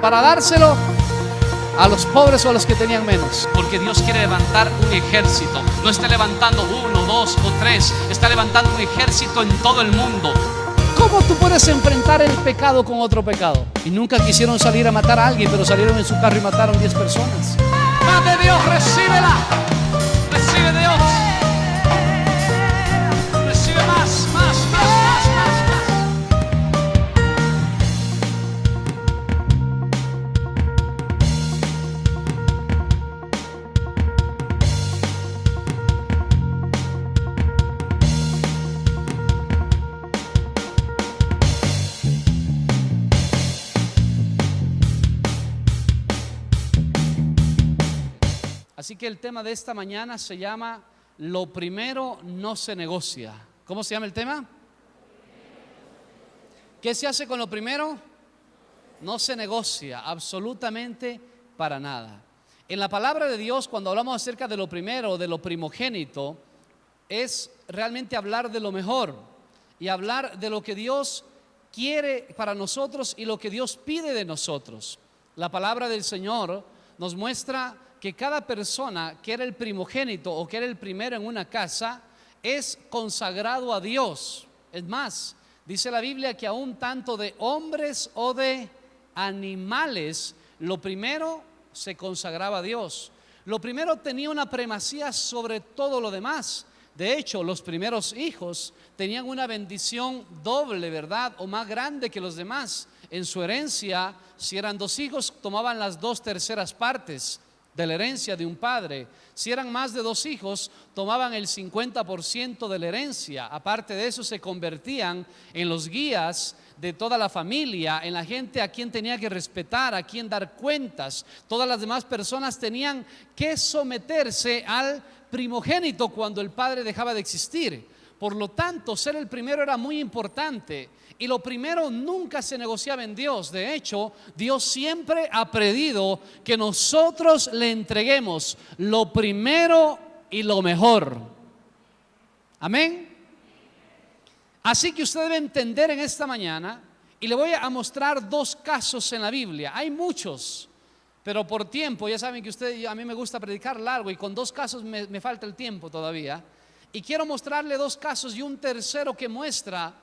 para dárselo a los pobres o a los que tenían menos. Porque Dios quiere levantar un ejército. No está levantando 1, 2 o 3, está levantando un ejército en todo el mundo. ¿Cómo tú puedes enfrentar el pecado con otro pecado? Y nunca quisieron salir a matar a alguien, pero salieron en su carro y mataron 10 personas. Más de Dios, recíbela. Recibe Dios. Recibe más. Así que el tema de esta mañana se llama Lo primero no se negocia. ¿Cómo se llama el tema? ¿Qué se hace con lo primero? No se negocia absolutamente para nada. En la palabra de Dios, cuando hablamos acerca de lo primero, de lo primogénito, es realmente hablar de lo mejor y hablar de lo que Dios quiere para nosotros y lo que Dios pide de nosotros. La palabra del Señor nos muestra que cada persona que era el primogénito o que era el primero en una casa es consagrado a Dios. Es más, dice la Biblia que aún tanto de hombres o de animales, lo primero se consagraba a Dios. Lo primero tenía una primacía sobre todo lo demás. De hecho, los primeros hijos tenían una bendición doble, ¿verdad? O más grande que los demás. En su herencia, si eran 2 hijos, tomaban las 2/3 partes de la herencia de un padre. Si eran más de 2 hijos, tomaban el 50% de la herencia. Aparte de eso, se convertían en los guías de toda la familia, en la gente a quien tenía que respetar, a quien dar cuentas. Todas las demás personas tenían que someterse al primogénito cuando el padre dejaba de existir. Por lo tanto, ser el primero era muy importante. Y lo primero nunca se negociaba en Dios. De hecho, Dios siempre ha pedido que nosotros le entreguemos lo primero y lo mejor. Amén. Así que usted debe entender en esta mañana, y le voy a mostrar 2 casos en la Biblia. Hay muchos, pero por tiempo, ya saben que a mí me gusta predicar largo, y con 2 casos me falta el tiempo todavía. Y quiero mostrarle 2 casos y un tercero que muestra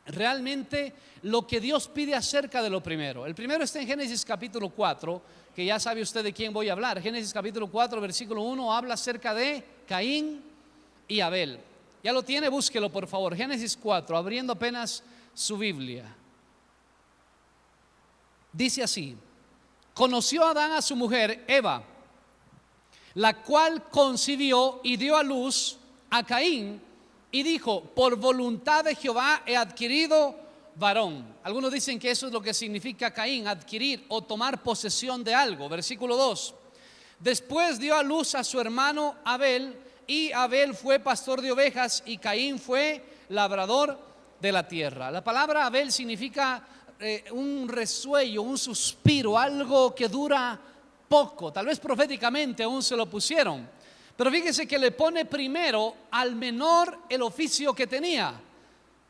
realmente lo que Dios pide acerca de lo primero. El primero está en Génesis capítulo 4, que ya sabe usted de quién voy a hablar. Génesis capítulo 4, versículo 1, habla acerca de Caín y Abel. Ya lo tiene, búsquelo por favor. Génesis 4, abriendo apenas su Biblia. Dice así: conoció Adán a su mujer Eva, la cual concibió y dio a luz a Caín, y dijo: por voluntad de Jehová he adquirido varón. Algunos dicen que eso es lo que significa Caín, adquirir o tomar posesión de algo. Versículo 2: después dio a luz a su hermano Abel, y Abel fue pastor de ovejas y Caín fue labrador de la tierra. La palabra Abel significa un resuello, un suspiro, algo que dura poco. Tal vez proféticamente aún se lo pusieron, pero fíjese que le pone primero al menor el oficio que tenía.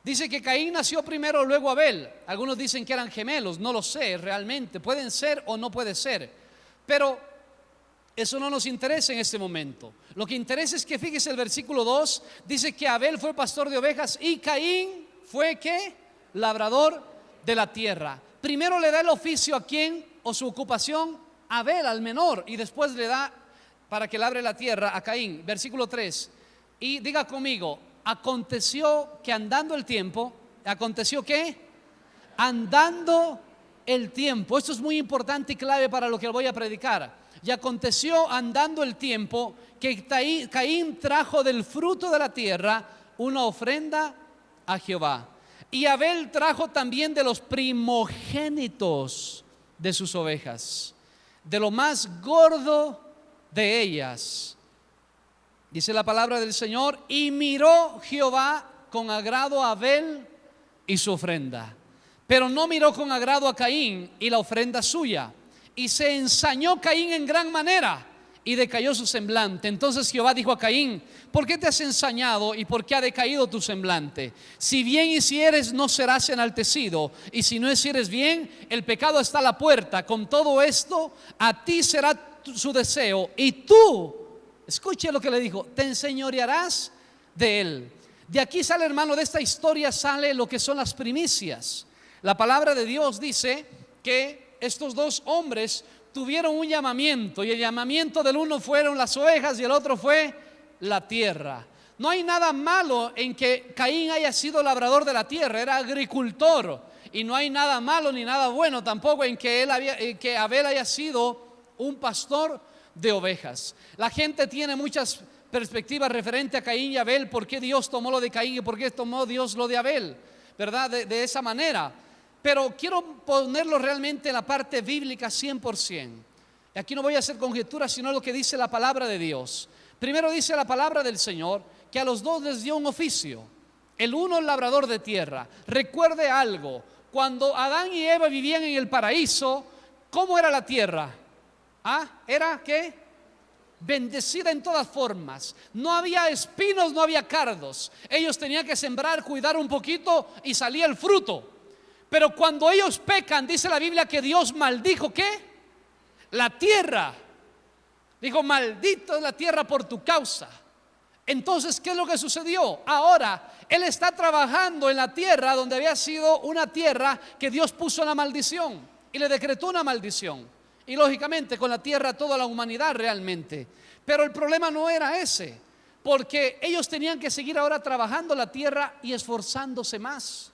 Dice que Caín nació primero, luego Abel. Algunos dicen que eran gemelos, no lo sé realmente, pueden ser o no puede ser, pero eso no nos interesa en este momento. Lo que interesa es que fíjese el versículo 2, dice que Abel fue pastor de ovejas y Caín fue ¿qué? Labrador de la tierra. Primero le da el oficio a quién, o su ocupación, Abel, al menor, y después le da para que labre la tierra a Caín. Versículo 3, y diga conmigo: aconteció que andando el tiempo, ¿aconteció qué? Andando el tiempo. Esto es muy importante y clave para lo que voy a predicar. Y aconteció andando el tiempo que Caín trajo del fruto de la tierra una ofrenda a Jehová, y Abel trajo también de los primogénitos de sus ovejas, de lo más gordo de ellas. Dice la palabra del Señor: y miró Jehová con agrado a Abel y su ofrenda, pero no miró con agrado a Caín y la ofrenda suya. Y se ensañó Caín en gran manera, y decayó su semblante. Entonces Jehová dijo a Caín: ¿por qué te has ensañado y por qué ha decaído tu semblante? Si bien hicieres, no serás enaltecido, y si no hicieres bien, el pecado está a la puerta. Con todo esto, a ti será su deseo, y tú, escuche lo que le dijo, te enseñorearás de él. De aquí sale, hermano, de esta historia sale lo que son las primicias. La palabra de Dios dice que estos dos hombres tuvieron un llamamiento, y el llamamiento del uno fueron las ovejas y el otro fue la tierra. No hay nada malo en que Caín haya sido labrador de la tierra, era agricultor, y no hay nada malo ni nada bueno tampoco en que Abel haya sido un pastor de ovejas. La gente tiene muchas perspectivas referente a Caín y Abel, por qué Dios tomó lo de Caín y por qué tomó Dios lo de Abel, ¿verdad? De esa manera. Pero quiero ponerlo realmente en la parte bíblica 100%. Y aquí no voy a hacer conjeturas, sino lo que dice la palabra de Dios. Primero dice la palabra del Señor que a los dos les dio un oficio. El uno, el labrador de tierra. Recuerde algo: cuando Adán y Eva vivían en el paraíso, ¿cómo era la tierra? ¿Era qué? Bendecida en todas formas. No había espinos, no había cardos. Ellos tenían que sembrar, cuidar un poquito y salía el fruto. Pero cuando ellos pecan, dice la Biblia que Dios maldijo ¿qué? La tierra. Dijo: maldito es la tierra por tu causa. Entonces, ¿qué es lo que sucedió? Ahora él está trabajando en la tierra donde había sido una tierra que Dios puso en la maldición y le decretó una maldición. Y lógicamente con la tierra toda la humanidad realmente. Pero el problema no era ese, porque ellos tenían que seguir ahora trabajando la tierra y esforzándose más.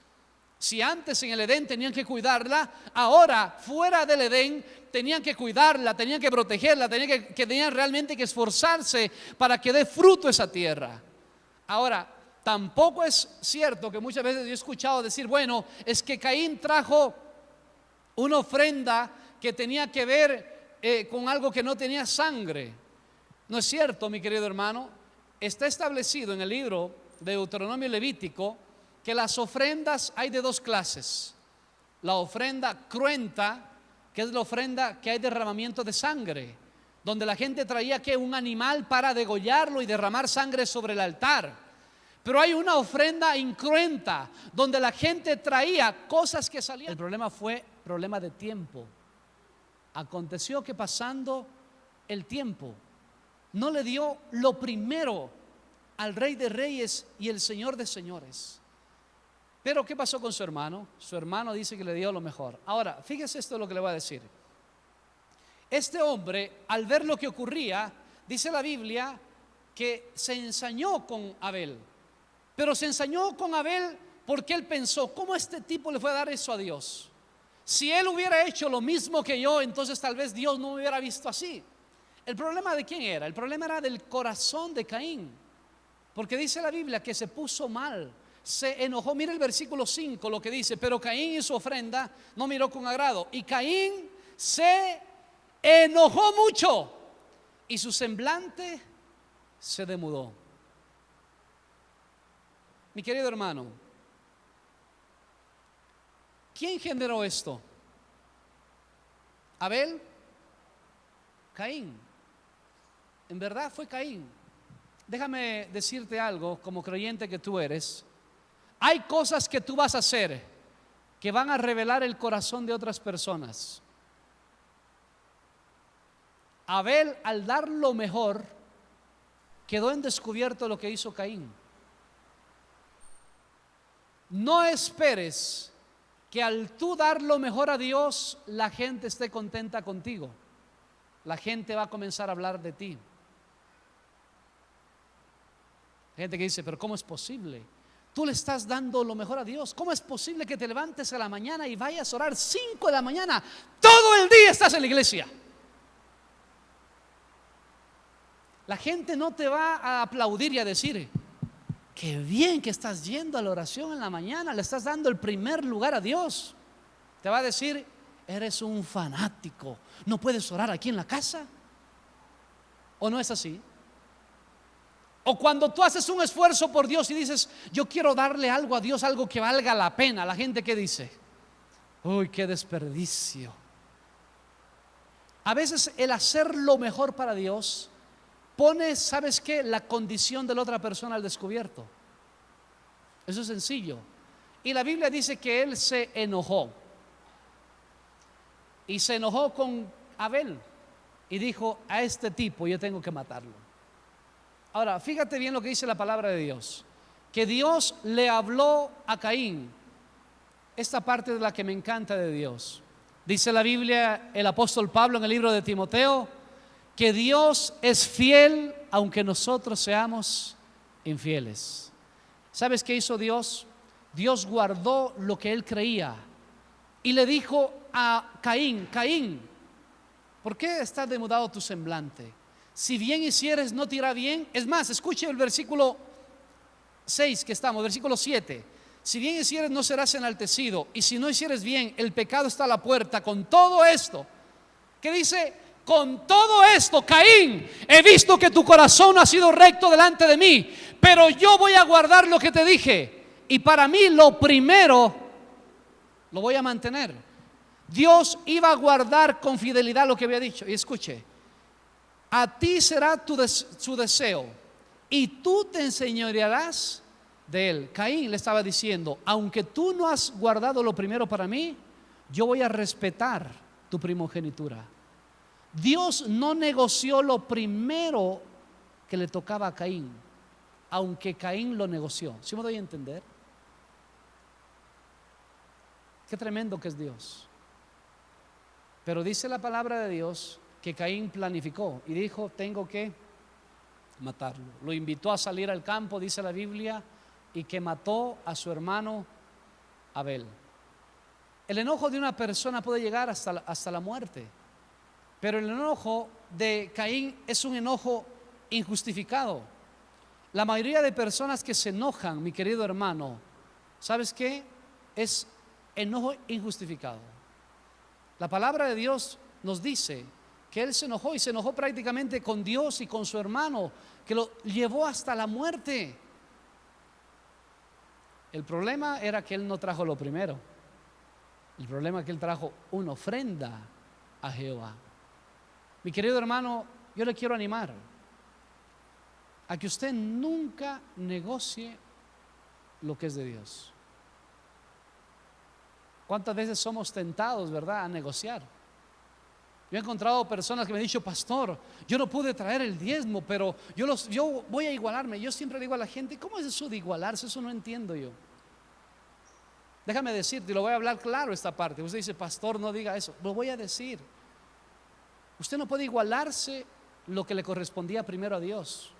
Si antes en el Edén tenían que cuidarla, ahora fuera del Edén tenían que cuidarla, tenían que protegerla, tenían realmente que esforzarse para que dé fruto esa tierra. Ahora, tampoco es cierto que muchas veces yo he escuchado decir: bueno, es que Caín trajo una ofrenda que tenía que ver con algo que no tenía sangre. No es cierto, mi querido hermano. Está establecido en el libro de Deuteronomio y Levítico que las ofrendas hay de dos clases: la ofrenda cruenta, que es la ofrenda que hay derramamiento de sangre, donde la gente traía que un animal para degollarlo y derramar sangre sobre el altar. Pero hay una ofrenda incruenta, donde la gente traía cosas que salían. El problema fue problema de tiempo. Aconteció que pasando el tiempo, no le dio lo primero al Rey de Reyes y el Señor de Señores. Pero ¿qué pasó con su hermano? Su hermano dice que le dio lo mejor. Ahora, fíjese esto es lo que le voy a decir. Este hombre, al ver lo que ocurría, dice la Biblia que se ensañó con Abel. Pero se ensañó con Abel porque él pensó: ¿cómo este tipo le fue a dar eso a Dios? Si él hubiera hecho lo mismo que yo, entonces tal vez Dios no me hubiera visto así. ¿El problema de quién era? El problema era del corazón de Caín. Porque dice la Biblia que se puso mal, se enojó. Mira el versículo 5 lo que dice: pero Caín y su ofrenda no miró con agrado, y Caín se enojó mucho y su semblante se demudó. Mi querido hermano, ¿quién generó esto? ¿Abel? Caín. En verdad fue Caín. Déjame decirte algo, como creyente que tú eres: hay cosas que tú vas a hacer que van a revelar el corazón de otras personas. Abel, al dar lo mejor, quedó en descubierto lo que hizo Caín. No esperes que al tú dar lo mejor a Dios, la gente esté contenta contigo. La gente va a comenzar a hablar de ti. Hay gente que dice: pero ¿cómo es posible? Tú le estás dando lo mejor a Dios. ¿Cómo es posible que te levantes a la mañana y vayas a orar 5 de la mañana? Todo el día estás en la iglesia. La gente no te va a aplaudir y a decir: qué bien que estás yendo a la oración en la mañana, le estás dando el primer lugar a Dios. Te va a decir: eres un fanático, ¿no puedes orar aquí en la casa? ¿O no es así? O cuando tú haces un esfuerzo por Dios y dices: yo quiero darle algo a Dios, algo que valga la pena, la gente ¿qué dice? Uy, qué desperdicio. A veces el hacer lo mejor para Dios Pones, ¿sabes qué? La condición de la otra persona al descubierto. Eso es sencillo. Y la Biblia dice que él se enojó. Y se enojó con Abel. Y dijo, a este tipo yo tengo que matarlo. Ahora, fíjate bien lo que dice la palabra de Dios. Que Dios le habló a Caín. Esta parte es la que me encanta de Dios. Dice la Biblia, el apóstol Pablo en el libro de Timoteo, que Dios es fiel aunque nosotros seamos infieles. ¿Sabes qué hizo Dios? Dios guardó lo que él creía y le dijo a Caín, Caín, ¿por qué está demudado tu semblante? Si bien hicieres no te irá bien. Es más, escuche el versículo 6 que estamos, versículo 7. Si bien hicieres no serás enaltecido, y si no hicieres bien el pecado está a la puerta. Con todo esto, ¿qué dice? Con todo esto, Caín, he visto que tu corazón ha sido recto delante de mí, pero yo voy a guardar lo que te dije, y para mí lo primero lo voy a mantener. Dios iba a guardar con fidelidad lo que había dicho. Y escuche, a ti será su deseo, y tú te enseñorearás de él. Caín le estaba diciendo, aunque tú no has guardado lo primero para mí, yo voy a respetar tu primogenitura. Dios no negoció lo primero que le tocaba a Caín, aunque Caín lo negoció. ¿Sí me doy a entender? Qué tremendo que es Dios. Pero dice la palabra de Dios que Caín planificó y dijo, tengo que matarlo. Lo invitó a salir al campo, dice la Biblia, y que mató a su hermano Abel. El enojo de una persona puede llegar hasta la muerte, pero el enojo de Caín es un enojo injustificado. La mayoría de personas que se enojan, mi querido hermano, ¿sabes qué? Es enojo injustificado. La palabra de Dios nos dice que él se enojó, y se enojó prácticamente con Dios y con su hermano, que lo llevó hasta la muerte. El problema era que él no trajo lo primero. El problema es que él trajo una ofrenda a Jehová. Mi querido hermano, yo le quiero animar a que usted nunca negocie lo que es de Dios. ¿Cuántas veces somos tentados, verdad, a negociar? Yo he encontrado personas que me han dicho, pastor, yo no pude traer el diezmo, pero yo voy a igualarme. Yo siempre digo a la gente, ¿cómo es eso de igualarse? Eso no entiendo yo. Déjame decirte, y lo voy a hablar claro esta parte. Usted dice, pastor, no diga eso. Lo voy a decir. Usted no puede igualarse lo que le correspondía primero a Dios.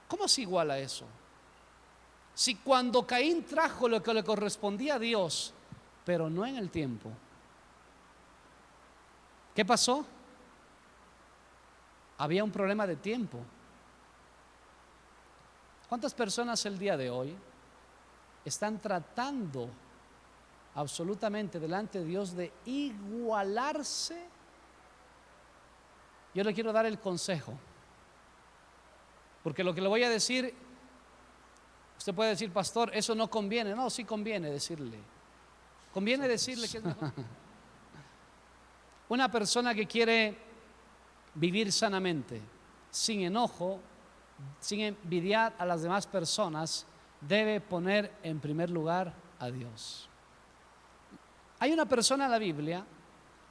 ¿Cómo se iguala eso? Si cuando Caín trajo lo que le correspondía a Dios, pero no en el tiempo, ¿qué pasó? Había un problema de tiempo. ¿Cuántas personas el día de hoy están tratando absolutamente delante de Dios de igualarse? Yo le quiero dar el consejo, porque lo que le voy a decir, usted puede decir, pastor, eso no conviene. No, sí conviene decirle. Conviene decirle que es mejor. Una persona que quiere vivir sanamente, sin enojo, sin envidiar a las demás personas, debe poner en primer lugar a Dios. Hay una persona en la Biblia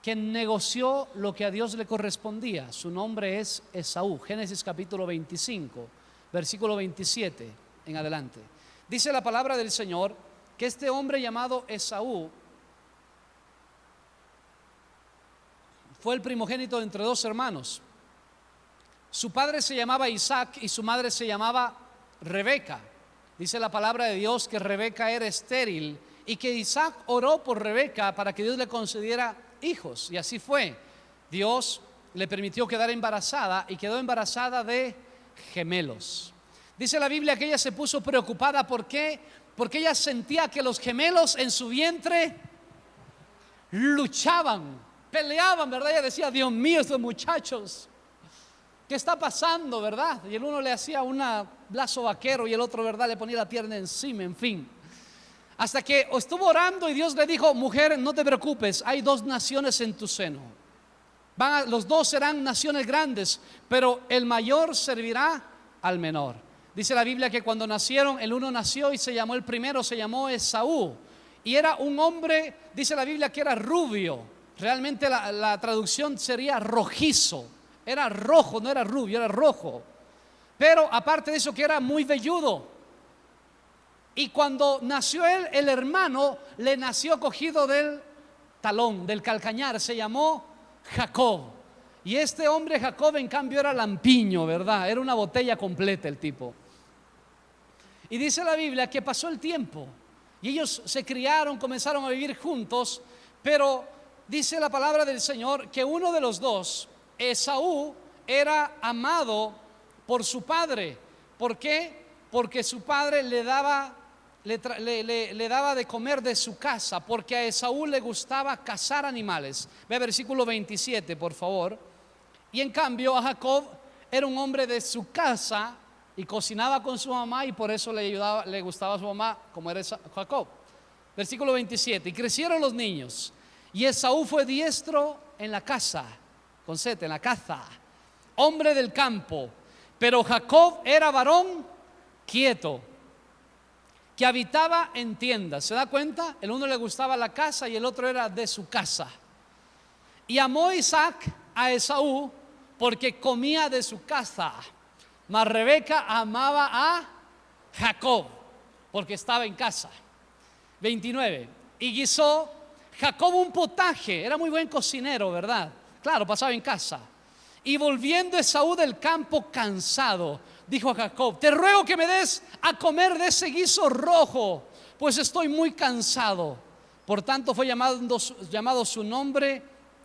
que negoció lo que a Dios le correspondía. Su nombre es Esaú. Génesis capítulo 25, versículo 27 en adelante. Dice la palabra del Señor que este hombre llamado Esaú fue el primogénito entre dos hermanos. Su padre se llamaba Isaac y su madre se llamaba Rebeca. Dice la palabra de Dios que Rebeca era estéril y que Isaac oró por Rebeca para que Dios le concediera hijos, y así fue. Dios le permitió quedar embarazada y quedó embarazada de gemelos. Dice la Biblia que ella se puso preocupada. ¿Por qué? Porque ella sentía que los gemelos en su vientre luchaban, peleaban, ¿verdad? Ella decía, Dios mío, estos muchachos, ¿qué está pasando, verdad? Y el uno le hacía un lazo vaquero y el otro, ¿verdad?, le ponía la pierna encima, en fin. Hasta que estuvo orando y Dios le dijo, mujer, no te preocupes, hay dos naciones en tu seno. Los dos serán naciones grandes, pero el mayor servirá al menor. Dice la Biblia que cuando nacieron, el uno nació y el primero se llamó Esaú. Y era un hombre, dice la Biblia, que era rubio. Realmente la traducción sería rojizo. Era rojo, no era rubio, era rojo. Pero aparte de eso, que era muy velludo. Y cuando nació él, el hermano le nació cogido del talón, del calcañar. Se llamó Jacob. Y este hombre Jacob, en cambio, era lampiño, ¿verdad? Era una botella completa el tipo. Y dice la Biblia que pasó el tiempo y ellos se criaron, comenzaron a vivir juntos. Pero dice la palabra del Señor que uno de los dos, Esaú, era amado por su padre. ¿Por qué? Porque su padre le daba de comer de su casa, porque a Esaú le gustaba cazar animales. Ve versículo 27, por favor. Y en cambio a Jacob era un hombre de su casa y cocinaba con su mamá, y por eso le gustaba a su mamá, como era Jacob. Versículo 27. Y crecieron los niños, y Esaú fue diestro en la caza, con Z, en la caza, hombre del campo. Pero Jacob era varón quieto, que habitaba en tiendas. ¿Se da cuenta? El uno le gustaba la casa y el otro era de su casa. Y amó Isaac a Esaú porque comía de su casa, mas Rebeca amaba a Jacob porque estaba en casa. 29. Y guisó Jacob un potaje. Era muy buen cocinero, ¿verdad? Claro, pasaba en casa. Y volviendo Esaú del campo cansado, dijo a Jacob: te ruego que me des a comer de ese guiso rojo, pues estoy muy cansado. Por tanto fue llamado su nombre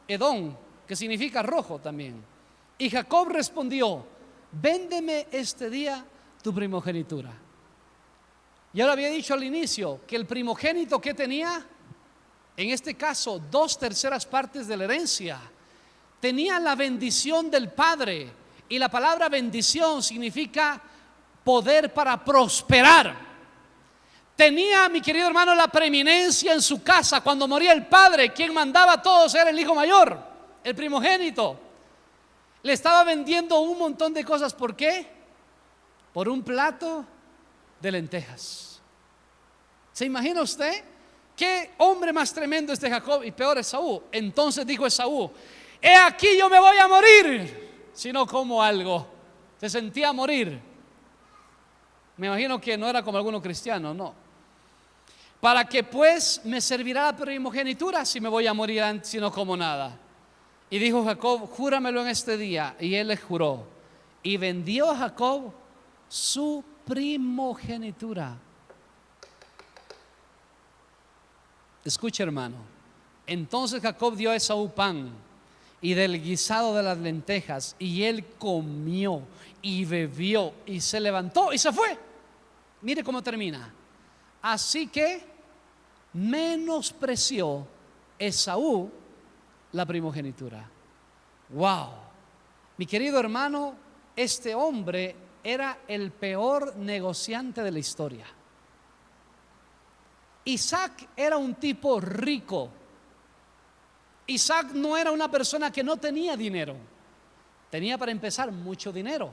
Edom, que significa rojo también. Y Jacob respondió: véndeme este día tu primogenitura. Ya lo había dicho al inicio, que el primogénito que tenía, en este caso 2/3 partes de la herencia, tenía la bendición del padre. Y la palabra bendición significa poder para prosperar. Tenía, mi querido hermano, la preeminencia en su casa. Cuando moría el padre, quien mandaba a todos era el hijo mayor, el primogénito. Le estaba vendiendo un montón de cosas. ¿Por qué? Por un plato de lentejas. ¿Se imagina usted? Qué hombre más tremendo este Jacob, y peor Esaú. Entonces dijo Esaú: he aquí, yo me voy a morir si no como algo. Se sentía morir. Me imagino que no era como algunos cristianos, no. ¿Para qué pues me servirá la primogenitura si me voy a morir si no como nada? Y dijo Jacob: júramelo en este día. Y él le juró. Y vendió a Jacob su primogenitura. Escucha, hermano. Entonces Jacob dio a Esaú pan y del guisado de las lentejas, y él comió y bebió y se levantó y se fue. Mire cómo termina. Así que menospreció Esaú la primogenitura. Wow, mi querido hermano, este hombre era el peor negociante de la historia. Isaac era un tipo rico. Isaac no era una persona que no tenía dinero. Tenía, para empezar, mucho dinero.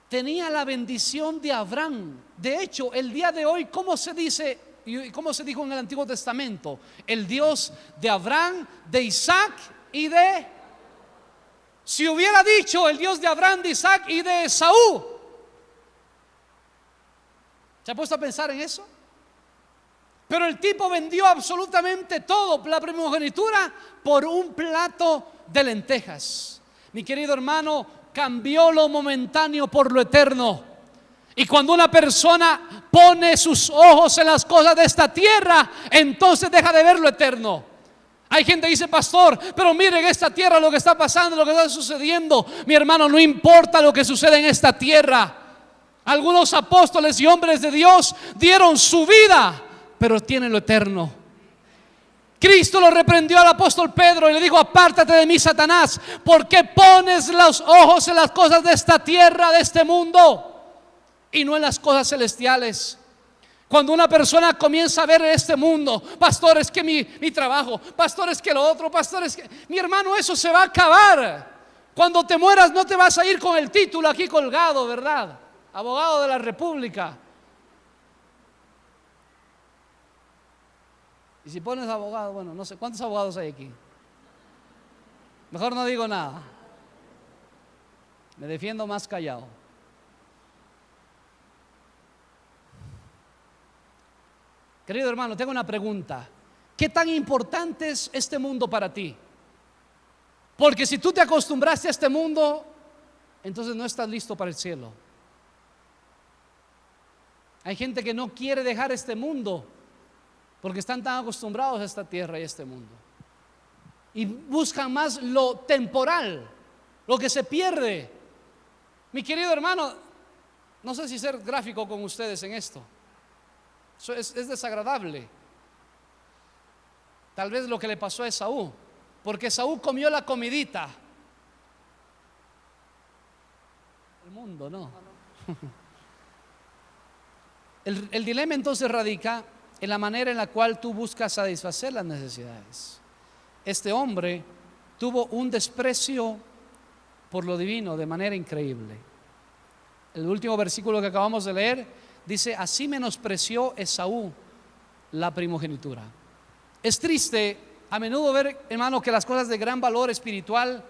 Tenía la bendición de Abraham. De hecho, el día de hoy, ¿cómo se dice y cómo se dijo en el Antiguo Testamento? El Dios de Abraham, de Isaac y de... Si hubiera dicho el Dios de Abraham, de Isaac y de Esaú, ¿se ha puesto a pensar en eso? Pero el tipo vendió absolutamente todo, la primogenitura, por un plato de lentejas. Mi querido hermano, cambió lo momentáneo por lo eterno. Y cuando una persona pone sus ojos en las cosas de esta tierra, entonces deja de ver lo eterno. Hay gente que dice: pastor, pero mire en esta tierra lo que está pasando, lo que está sucediendo. Mi hermano, no importa lo que sucede en esta tierra. Algunos apóstoles y hombres de Dios dieron su vida, pero tienen lo eterno. Cristo lo reprendió al apóstol Pedro y le dijo: apártate de mí, Satanás, porque pones los ojos en las cosas de esta tierra, de este mundo, y no en las cosas celestiales. Cuando una persona comienza a ver este mundo, pastor, es que mi trabajo, pastor, es que lo otro, pastor, es que... Mi hermano, eso se va a acabar. Cuando te mueras no te vas a ir con el título aquí colgado, ¿verdad? Abogado de la República. Y si pones abogado, bueno, no sé, ¿cuántos abogados hay aquí? Mejor no digo nada. Me defiendo más callado. Querido hermano, tengo una pregunta. ¿Qué tan importante es este mundo para ti? Porque si tú te acostumbraste a este mundo, entonces no estás listo para el cielo. Hay gente que no quiere dejar este mundo porque están tan acostumbrados a esta tierra y a este mundo. Y buscan más lo temporal, lo que se pierde. Mi querido hermano, no sé si ser gráfico con ustedes en esto. Es desagradable. Tal vez lo que le pasó a Esaú, porque Esaú comió la comidita. El mundo, no. El dilema entonces radica en la manera en la cual tú buscas satisfacer las necesidades. Este hombre tuvo un desprecio por lo divino de manera increíble. El último versículo que acabamos de leer dice: así menospreció Esaú la primogenitura. Es triste a menudo ver, hermano, que las cosas de gran valor espiritual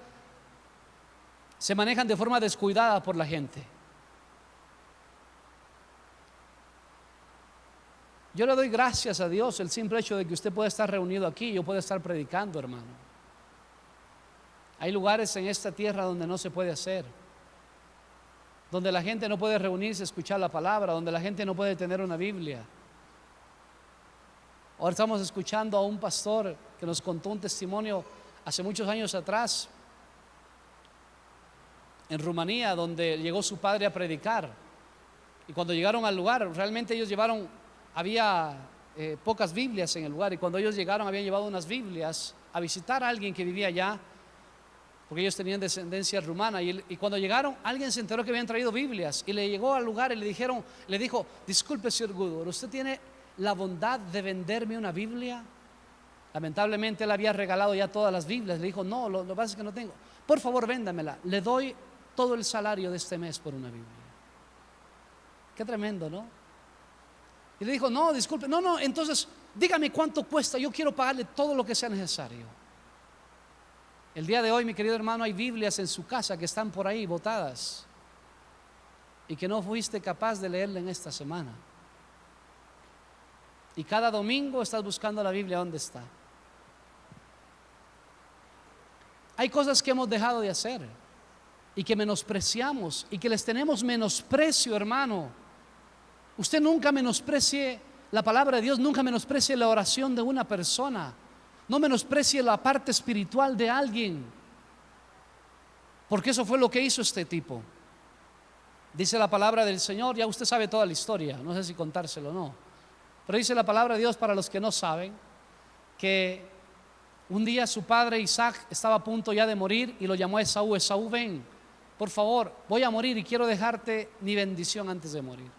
se manejan de forma descuidada por la gente. Yo le doy gracias a Dios el simple hecho de que usted pueda estar reunido aquí, yo pueda estar predicando, hermano. Hay lugares en esta tierra donde no se puede hacer, donde la gente no puede reunirse a escuchar la palabra, donde la gente no puede tener una Biblia. Ahora estamos escuchando a un pastor que nos contó un testimonio hace muchos años atrás en Rumanía, donde llegó su padre a predicar. Y cuando llegaron al lugar, realmente ellos llevaron, había pocas Biblias en el lugar, y cuando ellos llegaron habían llevado unas Biblias a visitar a alguien que vivía allá, porque ellos tenían descendencia rumana. Y cuando llegaron, alguien se enteró que habían traído Biblias y le llegó al lugar y le dijo: disculpe, señor Goodward, ¿usted tiene la bondad de venderme una Biblia? Lamentablemente él había regalado ya todas las Biblias. Le dijo: no, lo que pasa es que no tengo. Por favor, véndamela, le doy todo el salario de este mes por una Biblia. Qué tremendo, ¿no? Y le dijo: no, disculpe, no, entonces dígame cuánto cuesta, yo quiero pagarle todo lo que sea necesario. El día de hoy, mi querido hermano, hay Biblias en su casa que están por ahí botadas y que no fuiste capaz de leerla en esta semana. Y cada domingo estás buscando la Biblia. ¿Dónde está? Hay cosas que hemos dejado de hacer y que menospreciamos y que les tenemos menosprecio, hermano. Usted nunca menosprecie la palabra de Dios, nunca menosprecie la oración de una persona, no menosprecie la parte espiritual de alguien, porque eso fue lo que hizo este tipo. Dice la palabra del Señor, ya usted sabe toda la historia, no sé si contárselo o no, pero dice la palabra de Dios, para los que no saben, que un día su padre Isaac estaba a punto ya de morir y lo llamó a Esaú: Esaú, ven, por favor, voy a morir y quiero dejarte mi bendición antes de morir.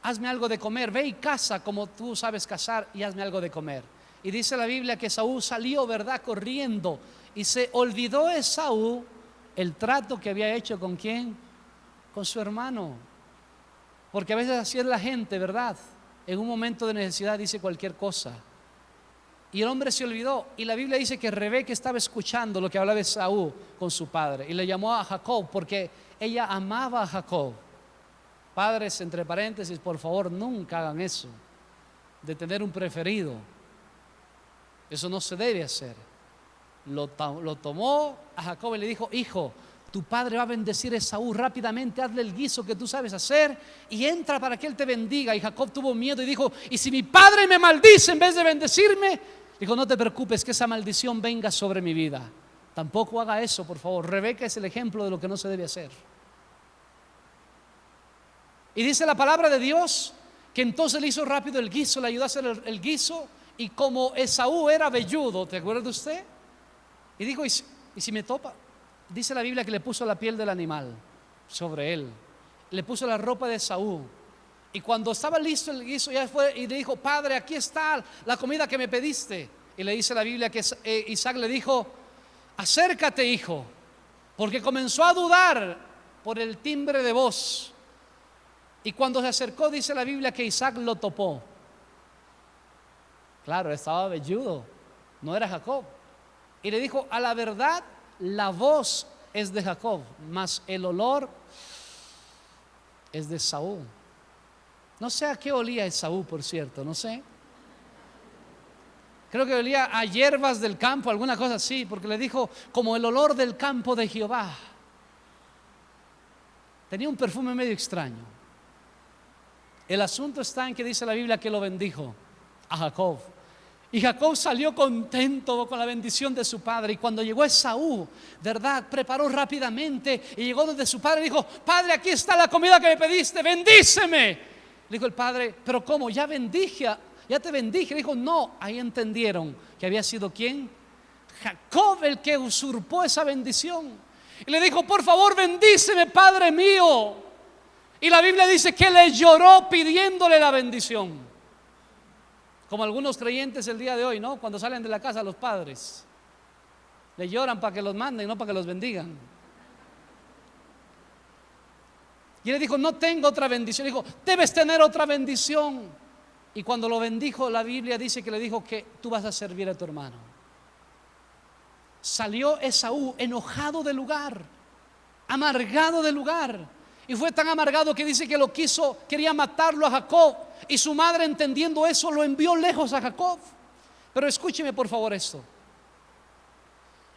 Hazme algo de comer, ve y caza como tú sabes cazar y hazme algo de comer. Y dice la Biblia que Esaú salió, ¿verdad?, corriendo, y se olvidó Esaú el trato que había hecho ¿con quién? Con su hermano. Porque a veces así es la gente, ¿verdad? En un momento de necesidad dice cualquier cosa. Y el hombre se olvidó, y la Biblia dice que Rebeca estaba escuchando lo que hablaba Esaú con su padre y le llamó a Jacob porque ella amaba a Jacob. Padres, entre paréntesis, por favor, nunca hagan eso de tener un preferido. Eso no se debe hacer. Lo tomó a Jacob y le dijo: hijo, tu padre va a bendecir a Esaú, rápidamente hazle el guiso que tú sabes hacer y entra para que él te bendiga. Y Jacob tuvo miedo y dijo: ¿y si mi padre me maldice en vez de bendecirme? Dijo: no te preocupes, que esa maldición venga sobre mi vida. Tampoco haga eso, por favor. Rebeca es el ejemplo de lo que no se debe hacer. Y dice la palabra de Dios que entonces le hizo rápido el guiso, le ayudó a hacer el guiso. Y como Esaú era velludo, ¿te acuerdas de usted? Y dijo: ¿y si me topa? Dice la Biblia que le puso la piel del animal sobre él, le puso la ropa de Esaú Y cuando estaba listo el guiso, ya fue y le dijo: Padre, aquí está la comida que me pediste. Y le dice la Biblia que Isaac le dijo: acércate, hijo, porque comenzó a dudar por el timbre de voz. Y cuando se acercó, dice la Biblia que Isaac lo topó. Claro, estaba velludo, no era Jacob. Y le dijo: a la verdad, la voz es de Jacob, mas el olor es de Esaú. No sé a qué olía Esaú, por cierto, no sé. Creo que olía a hierbas del campo, alguna cosa así, porque le dijo: como el olor del campo de Jehová. Tenía un perfume medio extraño. El asunto está en que dice la Biblia que lo bendijo a Jacob. Y Jacob salió contento con la bendición de su padre. Y cuando llegó Esaú, ¿verdad?, preparó rápidamente y llegó donde su padre y dijo: Padre, aquí está la comida que me pediste, bendíceme. Le dijo el padre: pero ¿cómo? Ya bendije, ya te bendije. Le dijo: no. Ahí entendieron que había sido ¿quién? Jacob el que usurpó esa bendición. Y le dijo: por favor, bendíceme, Padre mío. Y la Biblia dice que le lloró pidiéndole la bendición. Como algunos creyentes el día de hoy, ¿no? Cuando salen de la casa los padres le lloran para que los manden, no para que los bendigan. Y le dijo: no tengo otra bendición. Le dijo: debes tener otra bendición. Y cuando lo bendijo, la Biblia dice que le dijo que tú vas a servir a tu hermano. Salió Esaú enojado del lugar, amargado del lugar. Y fue tan amargado que dice que lo quiso, quería matarlo a Jacob. Y su madre, entendiendo eso, lo envió lejos a Jacob. Pero escúcheme por favor esto.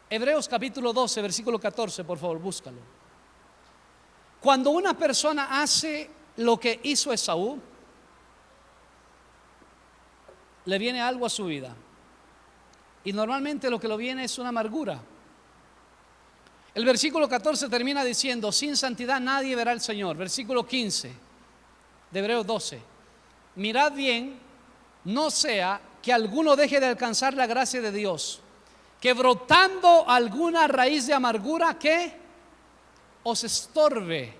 Hebreos capítulo 12, versículo 14, por favor, búscalo. Cuando una persona hace lo que hizo Esaú, le viene algo a su vida. Y normalmente lo que lo viene es una amargura. El versículo 14 termina diciendo: sin santidad nadie verá al Señor. Versículo 15 de Hebreos 12: mirad bien, no sea que alguno deje de alcanzar la gracia de Dios, que brotando alguna raíz de amargura que os estorbe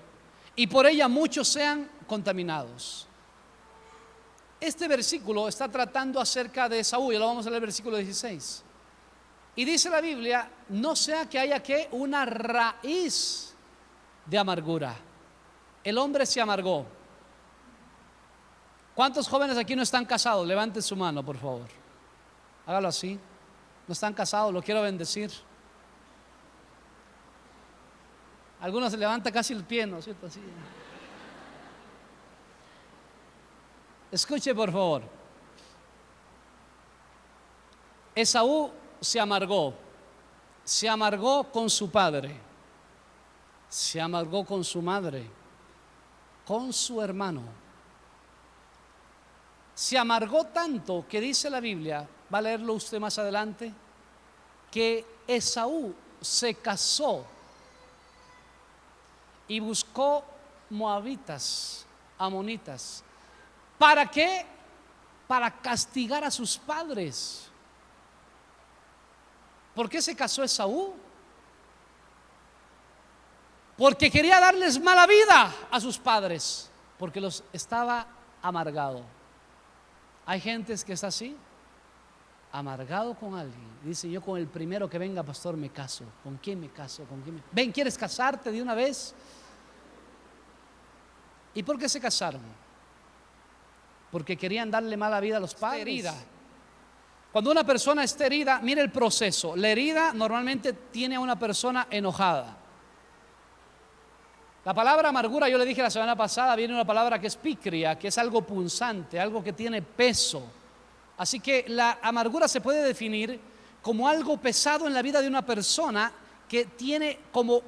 y por ella muchos sean contaminados. Este versículo está tratando acerca de Esaú, y lo vamos a leer, versículo 16. Y dice la Biblia: no sea que haya que una raíz de amargura. El hombre se amargó. ¿Cuántos jóvenes aquí no están casados? Levanten su mano, por favor. Hágalo así. No están casados, lo quiero bendecir. Algunos se levanta casi el pie, ¿no es cierto? Así. Escuche por favor. Esaú se amargó con su padre, se amargó con su madre, con su hermano. Se amargó tanto que dice la Biblia, va a leerlo usted más adelante, que Esaú se casó y buscó moabitas, amonitas. ¿Para qué? Para castigar a sus padres. ¿Por qué se casó Esaú? Porque quería darles mala vida a sus padres, porque los estaba amargado. Hay gente que está así, amargado con alguien. Dice: yo con el primero que venga, pastor, me caso. ¿Con quién me caso? ¿Con quién me... Ven, ¿quieres casarte de una vez? ¿Y por qué se casaron? Porque querían darle mala vida a los padres. Herida. Cuando una persona está herida, mire el proceso. La herida normalmente tiene a una persona enojada. La palabra amargura, yo le dije la semana pasada, viene una palabra que es picria, que es algo punzante, algo que tiene peso. Así que la amargura se puede definir como algo pesado en la vida de una persona que tiene como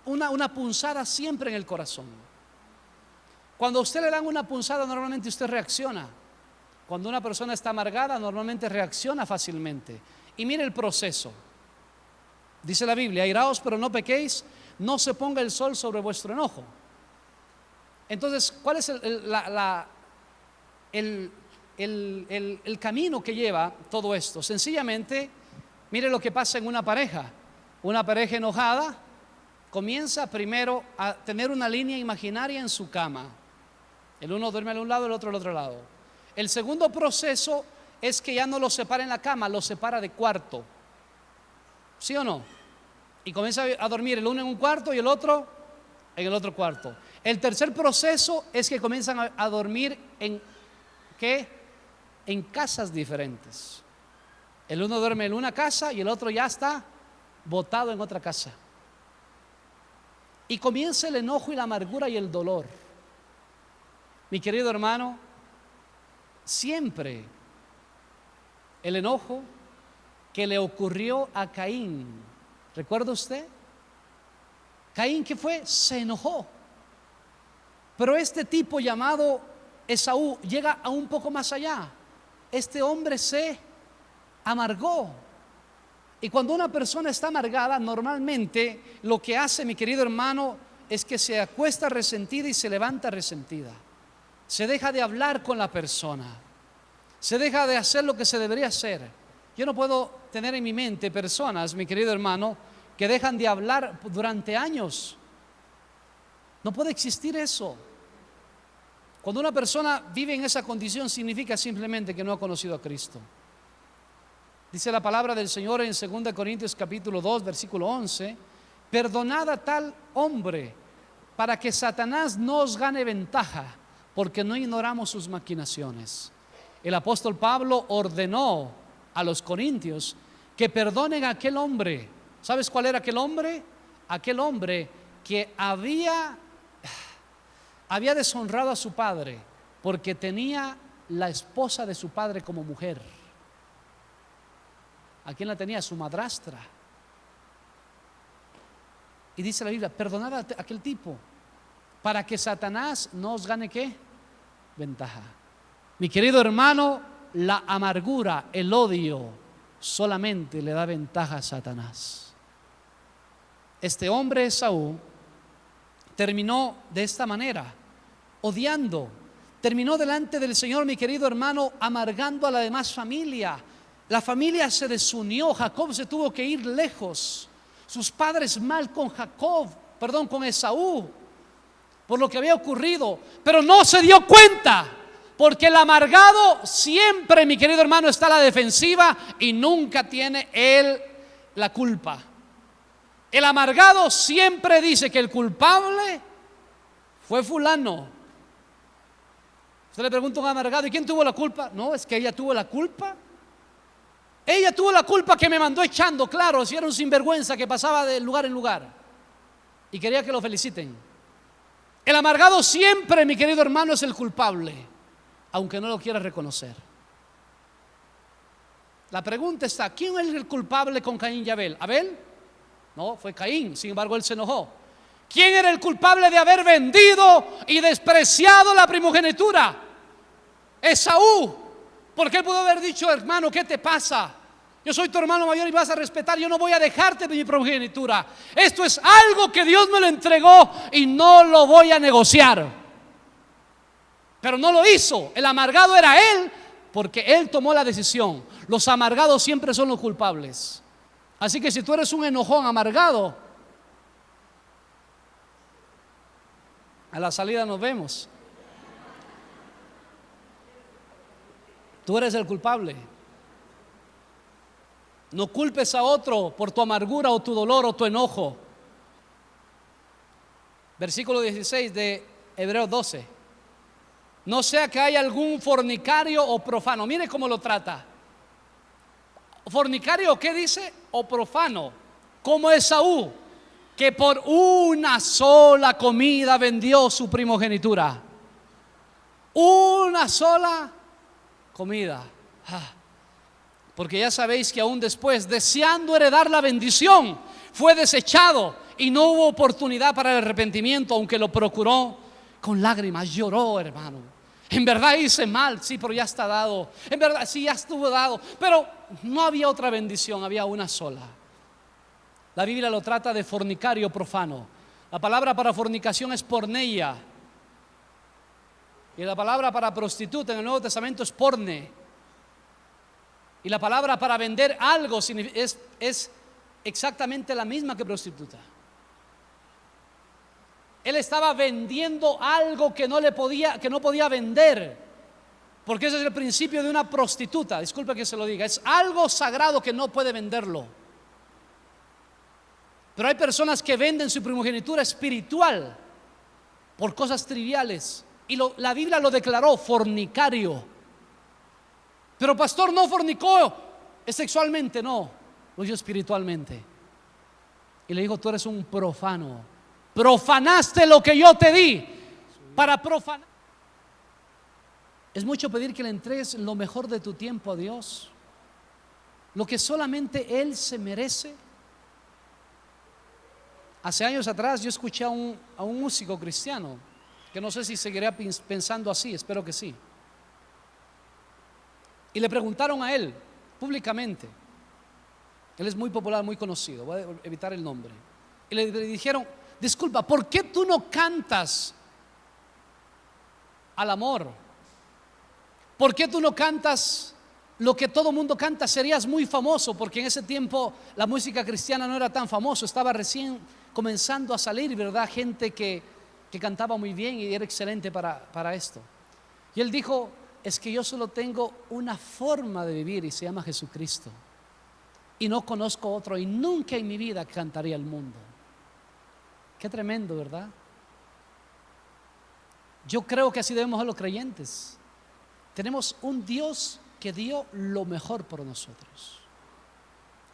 una punzada siempre en el corazón. Cuando a usted le dan una punzada, normalmente usted reacciona. Cuando una persona está amargada, normalmente reacciona fácilmente. Y mire el proceso. Dice la Biblia: airaos pero no pequéis, no se ponga el sol sobre vuestro enojo. Entonces, ¿cuál es el camino que lleva todo esto? Sencillamente, mire lo que pasa en una pareja. Una pareja enojada comienza primero a tener una línea imaginaria en su cama. El uno duerme al un lado, el otro al otro lado. El segundo proceso es que ya no los separa en la cama, los separa de cuarto. ¿Sí o no? Y comienza a dormir el uno en un cuarto y el otro en el otro cuarto. El tercer proceso es que comienzan a dormir en ¿qué? En casas diferentes. El uno duerme en una casa y el otro ya está botado en otra casa. Y comienza el enojo y la amargura y el dolor. Mi querido hermano, siempre el enojo que le ocurrió a Caín, ¿recuerda usted? Caín, ¿qué fue? Se enojó. Pero este tipo llamado Esaú llega a un poco más allá. Este hombre se amargó. Y cuando una persona está amargada, normalmente lo que hace, mi querido hermano, es que se acuesta resentida y se levanta resentida. Se deja de hablar con la persona, se deja de hacer lo que se debería hacer. Yo no puedo tener en mi mente personas, mi querido hermano, que dejan de hablar durante años. No puede existir eso. Cuando una persona vive en esa condición, significa simplemente que no ha conocido a Cristo. Dice la palabra del Señor en 2 Corintios capítulo 2 versículo 11: perdonad a tal hombre para que Satanás no os gane ventaja, porque no ignoramos sus maquinaciones. El apóstol Pablo ordenó a los corintios que perdonen a aquel hombre. ¿Sabes cuál era aquel hombre? Aquel hombre que había deshonrado a su padre porque tenía la esposa de su padre como mujer. ¿A quién la tenía? Su madrastra. Y dice la Biblia: perdonad a aquel tipo para que Satanás no os gane ¿qué? Ventaja. Mi querido hermano, la amargura, el odio solamente le da ventaja a Satanás. Este hombre Esaú terminó de esta manera, odiando. Terminó delante del Señor, mi querido hermano, amargando a la demás familia. La familia se desunió. Jacob se tuvo que ir lejos. Sus padres mal con con Esaú, por lo que había ocurrido, pero no se dio cuenta, porque el amargado siempre, mi querido hermano, está a la defensiva y nunca tiene él la culpa. El amargado siempre dice que el culpable fue fulano. Usted le pregunta a un amargado: ¿y quién tuvo la culpa? No, es que ella tuvo la culpa. Ella tuvo la culpa que me mandó echando, claro, si era un sinvergüenza que pasaba de lugar en lugar y quería que lo feliciten. El amargado siempre, mi querido hermano, es el culpable, aunque no lo quiera reconocer. La pregunta está: ¿quién es el culpable con Caín y Abel? ¿Abel? No, fue Caín, sin embargo él se enojó. ¿Quién era el culpable de haber vendido y despreciado la primogenitura? Esaú. Porque él pudo haber dicho: hermano, ¿qué te pasa? Yo soy tu hermano mayor y vas a respetar. Yo no voy a dejarte de mi primogenitura. Esto es algo que Dios me lo entregó y no lo voy a negociar. Pero no lo hizo. El amargado era él, porque él tomó la decisión. Los amargados siempre son los culpables. Así que si tú eres un enojón amargado, a la salida nos vemos. Tú eres el culpable. No culpes a otro por tu amargura o tu dolor o tu enojo. Versículo 16 de Hebreos 12: no sea que haya algún fornicario o profano. Mire cómo lo trata. Fornicario, ¿qué dice? O profano, como Esaú, que por una sola comida vendió su primogenitura. Una sola comida. Porque ya sabéis que aún después, deseando heredar la bendición, fue desechado y no hubo oportunidad para el arrepentimiento, aunque lo procuró con lágrimas. Lloró, hermano. En verdad hice mal, sí, pero ya está dado. En verdad, sí, ya estuvo dado. Pero no había otra bendición, había una sola. La Biblia lo trata de fornicario profano. La palabra para fornicación es porneia. Y la palabra para prostituta en el Nuevo Testamento es porne. Y la palabra para vender algo es exactamente la misma que prostituta. Él estaba vendiendo algo que no podía vender, porque ese es el principio de una prostituta. Disculpe que se lo diga, es algo sagrado que no puede venderlo. Pero hay personas que venden su primogenitura espiritual por cosas triviales, y la Biblia lo declaró fornicario. Pero pastor, no fornicó sexualmente, no, lo hizo espiritualmente. Y le dijo: tú eres un profano, profanaste lo que yo te di para profanar. Es mucho pedir que le entregues lo mejor de tu tiempo a Dios, lo que solamente Él se merece. Hace años atrás yo escuché a un músico cristiano, que no sé si seguirá pensando así, espero que sí. Y le preguntaron a él públicamente, él es muy popular, muy conocido, voy a evitar el nombre, y le dijeron: disculpa, ¿por qué tú no cantas al amor? ¿Por qué tú no cantas lo que todo mundo canta? Serías muy famoso, porque en ese tiempo la música cristiana no era tan famoso, estaba recién comenzando a salir, ¿verdad? Gente que cantaba muy bien y era excelente para esto. Y él dijo: es que yo solo tengo una forma de vivir y se llama Jesucristo, y no conozco otro, y nunca en mi vida cantaría al mundo. Qué tremendo, ¿verdad? Yo creo que así debemos ser los creyentes. Tenemos un Dios que dio lo mejor por nosotros.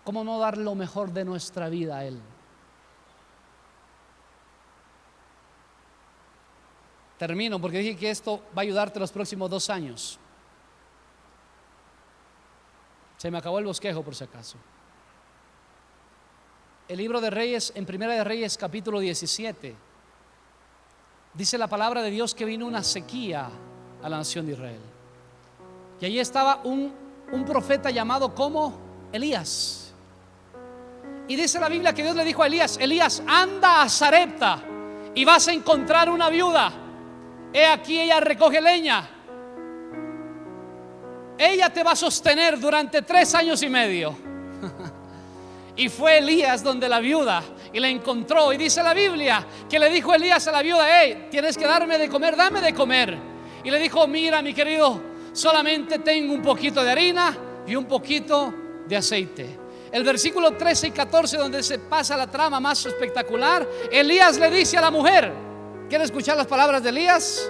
¿Cómo no dar lo mejor de nuestra vida a Él? Termino porque dije que esto va a ayudarte los próximos 2 años. Se me acabó el bosquejo por si acaso. El libro de Reyes, en Primera de Reyes capítulo 17, dice la palabra de Dios que vino una sequía a la nación de Israel. Y allí estaba un profeta llamado como Elías. Y dice la Biblia que Dios le dijo a Elías: Elías, anda a Sarepta y vas a encontrar una viuda. He aquí, ella recoge leña. Ella te va a sostener durante 3 años y medio. Y fue Elías donde la viuda y la encontró. Y dice la Biblia que le dijo Elías a la viuda: hey, tienes que darme de comer, dame de comer. Y le dijo: mira, mi querido, solamente tengo un poquito de harina y un poquito de aceite. El versículo 13 y 14, donde se pasa la trama más espectacular, Elías le dice a la mujer, ¿quiere escuchar las palabras de Elías?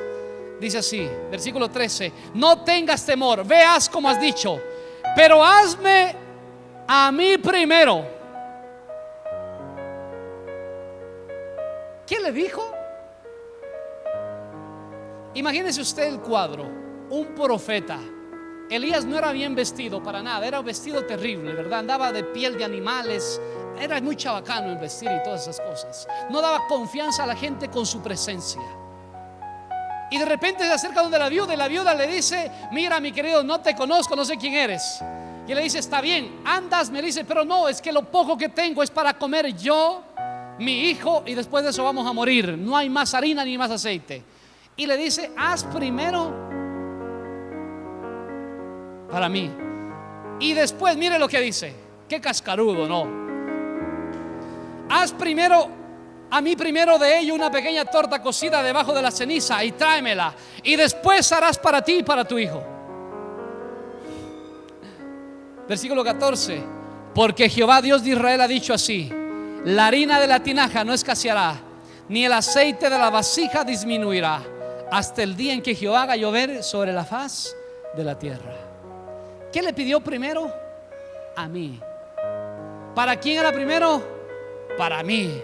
Dice así, versículo 13: no tengas temor, veas como has dicho, pero hazme a mí primero. ¿Qué le dijo? Imagínese usted el cuadro: un profeta. Elías no era bien vestido para nada, era un vestido terrible, ¿verdad? Andaba de piel de animales, era muy chabacano el vestir y todas esas cosas. No daba confianza a la gente con su presencia. Y de repente se acerca donde la viuda, y la viuda le dice: mira, mi querido, no te conozco, no sé quién eres. Y le dice: está bien, andas. Me dice: pero no, es que lo poco que tengo es para comer yo, mi hijo, y después de eso vamos a morir. No hay más harina ni más aceite. Y le dice: haz primero para mí, y después, mire lo que dice. Qué cascarudo, ¿no? Haz primero a mí primero de ello una pequeña torta cocida debajo de la ceniza y tráemela, y después harás para ti y para tu hijo. Versículo 14: porque Jehová Dios de Israel ha dicho así: la harina de la tinaja no escaseará, ni el aceite de la vasija disminuirá, hasta el día en que Jehová haga llover sobre la faz de la tierra. ¿Qué le pidió primero? A mí. ¿Para quién era primero? Para mí.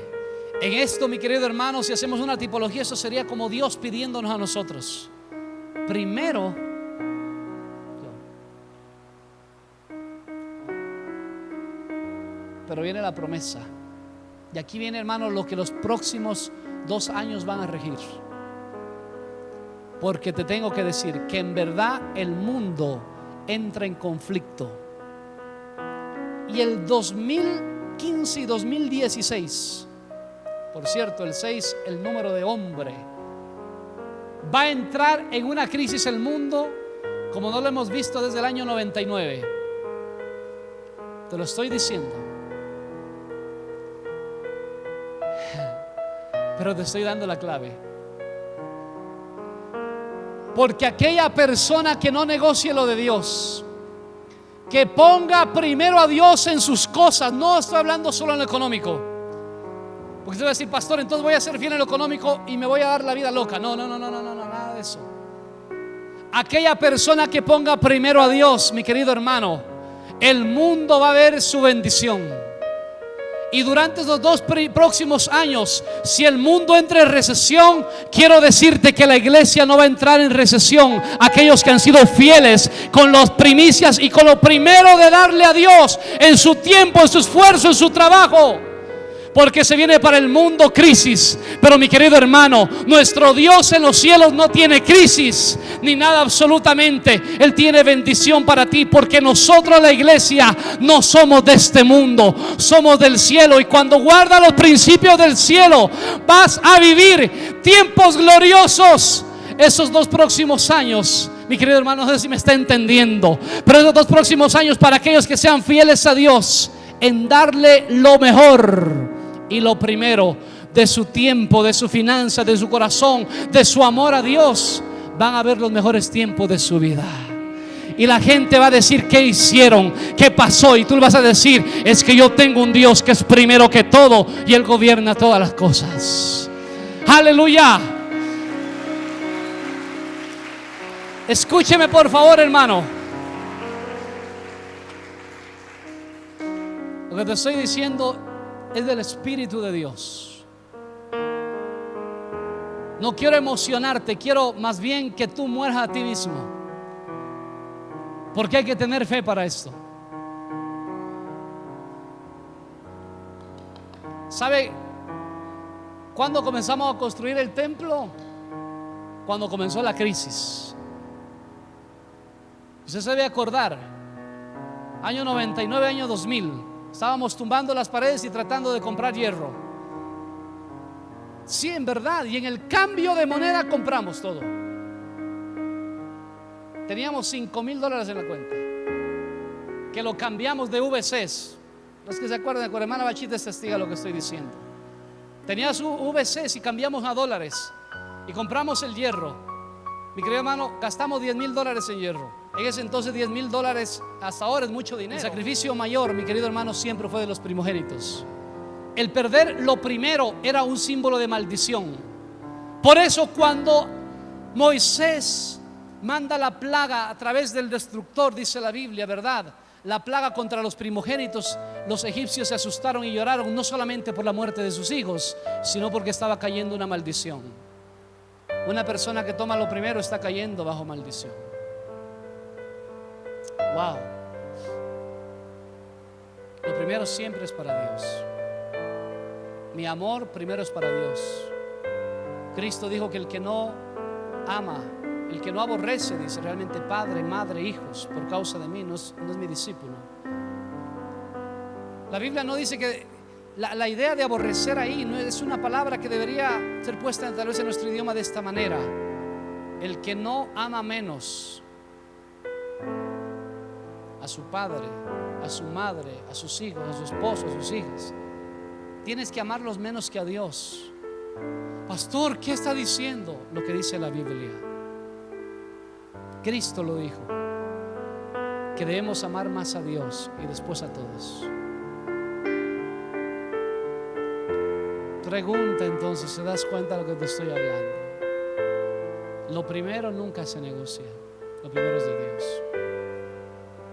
En esto, mi querido hermano, si hacemos una tipología, eso sería como Dios pidiéndonos a nosotros: primero yo. Pero viene la promesa. Y aquí viene, hermano, lo que los próximos 2 años van a regir. Porque te tengo que decir que en verdad el mundo entra en conflicto. Y el 2015 y 2016, por cierto, el 6, el número de hombre, va a entrar en una crisis el mundo como no lo hemos visto desde el año 99. Te lo estoy diciendo. Pero te estoy dando la clave. Porque aquella persona que no negocie lo de Dios, que ponga primero a Dios en sus cosas, no estoy hablando solo en lo económico. Porque usted va a decir, pastor, entonces voy a ser fiel en lo económico y me voy a dar la vida loca. No, nada de eso. Aquella persona que ponga primero a Dios, mi querido hermano, el mundo va a ver su bendición. Y durante estos 2 próximos años, si el mundo entra en recesión, quiero decirte que la iglesia no va a entrar en recesión. Aquellos que han sido fieles con las primicias y con lo primero de darle a Dios en su tiempo, en su esfuerzo, en su trabajo. Porque se viene para el mundo crisis. Pero mi querido hermano, nuestro Dios en los cielos no tiene crisis ni nada absolutamente. Él tiene bendición para ti, porque nosotros, la iglesia, no somos de este mundo, somos del cielo. Y cuando guardas los principios del cielo, vas a vivir tiempos gloriosos. Esos 2 próximos años, mi querido hermano, no sé si me está entendiendo, pero esos 2 próximos años, para aquellos que sean fieles a Dios en darle lo mejor y lo primero de su tiempo, de su finanza, de su corazón, de su amor a Dios, van a ver los mejores tiempos de su vida. Y la gente va a decir, ¿qué hicieron? ¿Qué pasó? Y tú le vas a decir, es que yo tengo un Dios que es primero que todo y Él gobierna todas las cosas. Aleluya. Escúcheme por favor, hermano. Lo que te estoy diciendo es del Espíritu de Dios. No quiero emocionarte, quiero más bien que tú mueras a ti mismo, porque hay que tener fe para esto. ¿Sabe cuándo comenzamos a construir el templo? Cuando comenzó la crisis. Usted se debe acordar, año 99, año 2000. Estábamos tumbando las paredes y tratando de comprar hierro. Sí, en verdad. Y en el cambio de moneda compramos todo. Teníamos $5,000 en la cuenta, que lo cambiamos de VCs. Los que se acuerdan, con hermana Bachita es testiga lo que estoy diciendo. Tenía su VCs y cambiamos a dólares y compramos el hierro. Mi querido hermano, gastamos $10,000 en hierro. En ese entonces $10,000 hasta ahora es mucho dinero. El sacrificio mayor, mi querido hermano, siempre fue de los primogénitos. El perder lo primero era un símbolo de maldición. Por eso cuando Moisés manda la plaga a través del destructor, dice la Biblia, ¿verdad? La plaga contra los primogénitos, los egipcios se asustaron y lloraron, no solamente por la muerte de sus hijos, sino porque estaba cayendo una maldición. Una persona que toma lo primero está cayendo bajo maldición. Wow. Lo primero siempre es para Dios. Mi amor primero es para Dios. Cristo dijo que el que no ama, el que no aborrece, dice, realmente padre, madre, hijos, por causa de mí, no es mi discípulo. La Biblia no dice que la idea de aborrecer ahí no es una palabra que debería ser puesta tal vez en nuestro idioma de esta manera. El que no ama menos a su padre, a su madre, a sus hijos, a su esposo, a sus hijas, tienes que amarlos menos que a Dios. Pastor, ¿qué está diciendo? Lo que dice la Biblia. Cristo lo dijo, que debemos amar más a Dios y después a todos. Pregunta entonces, ¿se das cuenta de lo que te estoy hablando? Lo primero nunca se negocia, lo primero es de Dios.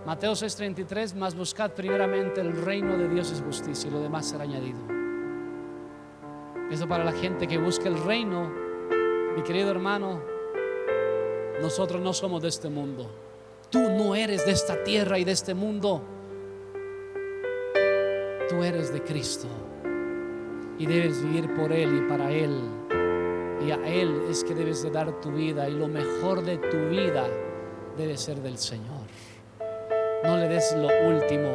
Mateo 6:33, mas buscad primeramente el reino de Dios y su justicia, y lo demás será añadido. Eso para la gente que busca el reino. Mi querido hermano, nosotros no somos de este mundo. Tú no eres de esta tierra y de este mundo. Tú eres de Cristo y debes vivir por Él y para Él, y a Él es que debes de dar tu vida, y lo mejor de tu vida debe ser del Señor. No le des lo último.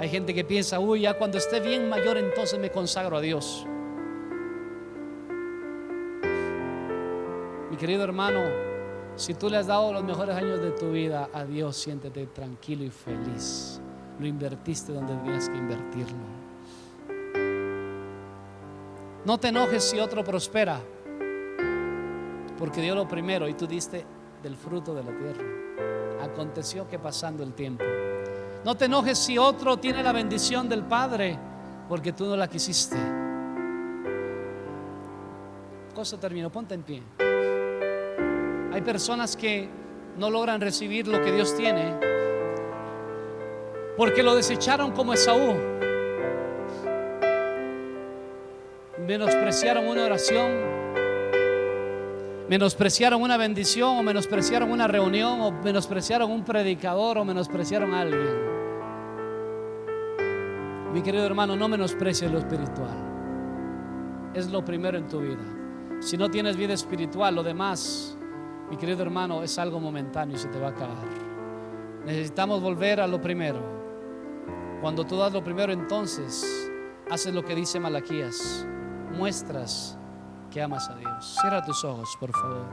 Hay gente que piensa, uy, ya cuando esté bien mayor entonces me consagro a Dios. Mi querido hermano, si tú le has dado los mejores años de tu vida a Dios, siéntete tranquilo y feliz. Lo invertiste donde tenías que invertirlo. No te enojes si otro prospera, porque dio lo primero y tú diste del fruto de la tierra. Aconteció que pasando el tiempo. No te enojes si otro tiene la bendición del Padre, porque tú no la quisiste. Cosa terminó, ponte en pie. Hay personas que no logran recibir lo que Dios tiene porque lo desecharon como Esaú. Menospreciaron una oración, menospreciaron una bendición, o menospreciaron una reunión, o menospreciaron un predicador, o menospreciaron a alguien. Mi querido hermano, no menosprecies lo espiritual. Es lo primero en tu vida. Si no tienes vida espiritual, lo demás, mi querido hermano, es algo momentáneo y se te va a acabar. Necesitamos volver a lo primero. Cuando tú das lo primero, entonces haces lo que dice Malaquías: muestras que amas a Dios. Cierra tus ojos, por favor.